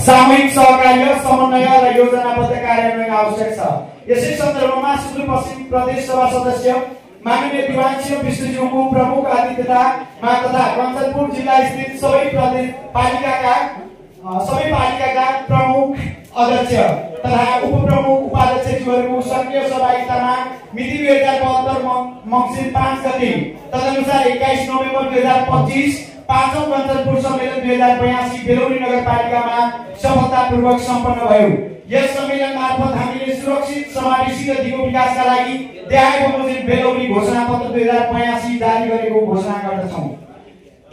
सामूहिक सहकार्य समन्वय र योजनाबद्ध कार्यान्वयन आवश्यक छ। यसै सन्दर्भमा सुदूरपश्चिम प्रदेश सभा सदस्य माननीय दिवान सिंह विष्णुज्यूको प्रमुख अतिथितामा तथा कञ्चनपुर जिल्ला स्थित सबै पालिकाका प्रमुख अध्यक्ष तथा उपप्रमुख उपाध्यक्षज्यूहरूको सक्रिय सहभागितामा मिति 2072 मङ्सिर 5 गते तदनुसार 21 नोभेम्बर 2025 पाँचौं कञ्चनपुर सम्मेलन 2082 बेलौरी नगरपालिकामा सफलतापूर्वक सम्पन्न भयो। यस सम्मेलन मार्फत हामीले सुरक्षित समावेशी र दिगो विकासका लागि देहाय बमोजिम बेलौरी घोषणापत्र 2082 जारी गरेको घोषणा गर्दछौँ।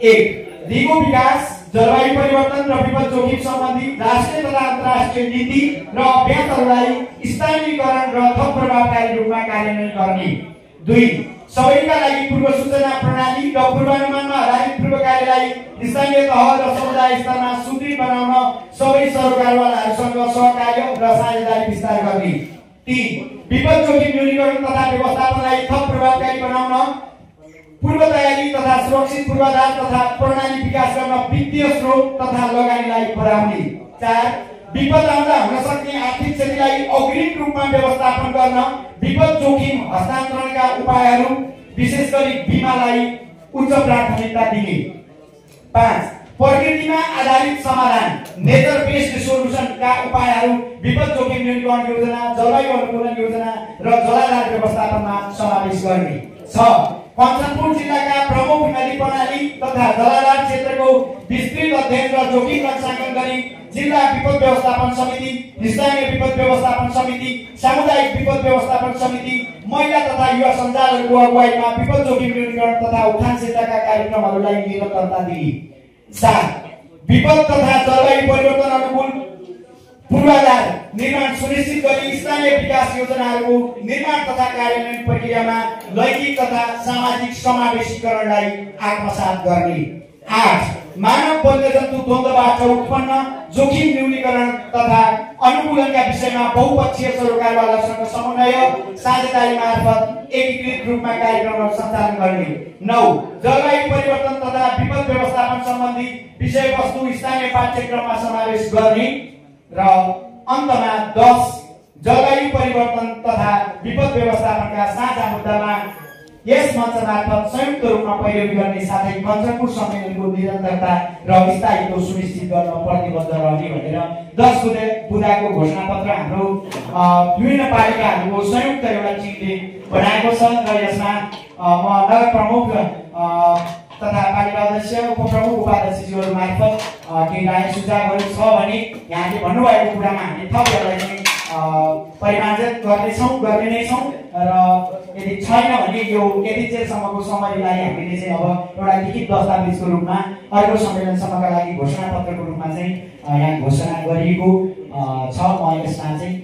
1. दिगो विकास, जलवायु परिवर्तन र विपद जोखिम सम्बन्धी राष्ट्रिय तथा अन्तर्राष्ट्रिय नीति र अभ्यासहरूलाई स्थानीयकरण र थप प्रभावकारी रूपमा कार्यान्वयन गर्ने। 2. सबैका लागि पूर्व सूचना प्रणाली र पूर्वानुमानमा आधारित पूर्व कार्यलाई स्थानीय तह र समुदाय स्तरमा सुदृढ बनाउन सबै सरकारवालाहरूसँग सहकार्य र साझेदारी विस्तार गर्ने। 3. विपद जोखिम न्यूनीकरण तथा व्यवस्थापनलाई थप प्रभावकारी बनाउन पूर्व तयारी तथा सुरक्षित पूर्वाधार तथा प्रणाली विकास गर्न वित्तीय स्रोत तथा लगानीलाई बढाउने। 4. विपद आउँदा हुन सक्ने आर्थिक क्षतिलाई अग्रिम रूपमा व्यवस्थापन गर्न विपद जोखिम हस्तान्तरणका उपायहरू विशेष गरी बीमालाई उच्च प्राथमिकता दिने। 5. प्रकृतिमा आधारित समाधान नेचर बेस्ड सोलुसनका उपायहरू विपद जोखिम न्यूनीकरण योजना, जलवायु अनुकूलन योजना र जलाधार व्यवस्थापनमा समावेश गर्ने। 6. कञ्चनपुर जिल्लाका प्रमुख नदी प्रणाली तथा जलाधार क्षेत्रको विस्तृत अध्ययन र जोखिम लक्ष्याङ्कन गरी जिल्ला विपद व्यवस्थापन समिति, स्थानीय विपद व्यवस्थापन समिति, सामुदायिक विपद व्यवस्थापन समिति, महिला तथा युवा सञ्जालहरूको अगुवाईमा विपद जोखिम न्यूनीकरण तथा उत्थान क्षेत्रका कार्यक्रमहरूलाई निरन्तरता दिने। 7. विपद तथा जलवायु परिवर्तन अनुकूल पूर्वाधार निर्माण सुनिश्चित गरी स्थानीय विकास योजनाहरूको निर्माण तथा कार्यान्वयन प्रक्रियामा लैङ्गिक तथा सामाजिक समावेशीकरणलाई आत्मसात गर्ने। 8. मानव वन्यजन्तु द्वन्द्वबाट उत्पन्न जोखिम न्यूनीकरण तथा अनुकूलनका विषयमा बहुपक्षीय सरकारवालासँग समन्वय साझेदारी मार्फत एकीकृत रूपमा कार्यक्रमहरू सञ्चालन गर्ने। 9. जलवायु परिवर्तन तथा विपद व्यवस्थापन सम्बन्धी विषयवस्तु स्थानीय पाठ्यक्रममा समावेश गर्ने र अन्तमा 10. जलवायु परिवर्तन तथा विपद व्यवस्थापनका साझा मुद्दामा यस मञ्च मार्फत संयुक्त रूपमा पैरवी गर्ने साथै कञ्चनपुर सम्मेलनको निरन्तरता र स्थायित्व सुनिश्चित गर्न प्रतिबद्ध रहने भनेर 10 बुँदाको घोषणापत्र हाम्रो विभिन्न पालिकाहरूको संयुक्त एउटा टिमले बनाएको छ र यसमा म नगर प्रमुख तथा पालिका अध्यक्ष, उपप्रमुख, उपाध्यक्षज्यूहरू मार्फत केही राय सुझावहरू छ भने यहाँले भन्नुभएको कुरामा हामी थप यसलाई चाहिँ परिमार्जित गर्ने नै छौँ र यदि छैन भने यो यति चेरसम्मको समयलाई हामीले चाहिँ अब एउटा लिखित दस्तावेजको रूपमा अर्को सम्मेलनसम्मका लागि घोषणापत्रको रूपमा चाहिँ यहाँ घोषणा गरिएको छ। म यसमा चाहिँ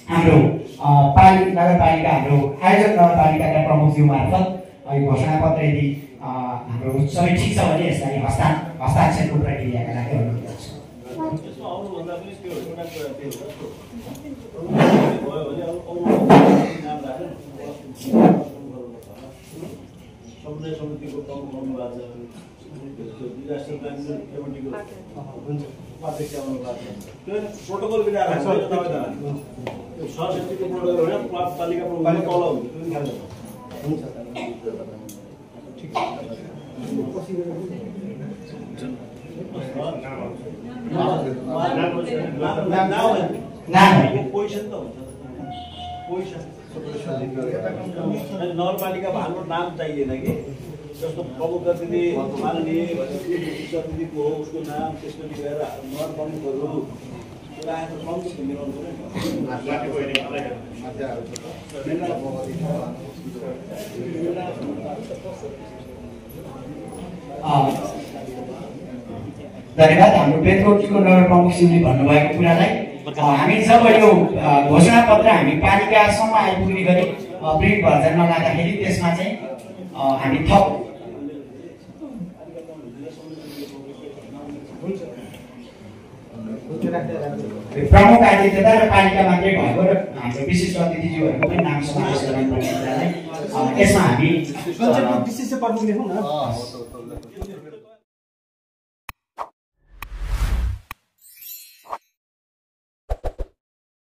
हाम्रो नगरपालिका हाम्रो आयोजक नगरपालिकाका प्रमुखज्यू मार्फत यो घोषणापत्र यदि हाम्रो सबै ठिक छ भने यसलाई हस्ताक्षरको प्रक्रियाका लागि अनुरोध गर्छु। समन्वय समितिको प्रमुख आउनुभएको छ, डिजास्टर म्यानेजमेन्ट कमिटीको उपाध्यक्ष आउनुभएको छ। त्यो प्रोटोकल मिलाएर त्यो सहसचिवको प्रोटोकल होइन, पालिका प्रमुख तल हुन्छ, त्यो ख्याल हुन्छ। ठिक छ। पोजिसन त हुन्छ, पोजिसन नगरपालिका हाम्रो नाम चाहिएन कि, जस्तो प्रमुख अतिथि माननीय अतिथिको हो उसको नाम, त्यसपछि गएर नगर प्रमुखहरू आएको प्रमुख मिलाउनु धन्यवाद। हाम्रो पेट्रोलको नगर प्रमुखज्यूले भन्नुभएको कुरालाई हामी जब यो घोषणापत्र हामी पालिकासम्म आइपुग्ने गरी प्रिन्ट भएर नलाँदाखेरि त्यसमा चाहिँ हामी थप प्रमुख अतिथिता र पालिका मात्रै भएको र हाम्रो विशिष्ट अतिथिज्यूहरूको पनि नाम समावेश गराउनुपर्ने कुरालाई यसमा हामी विशिष्ट प्रमुख लेखौँ न।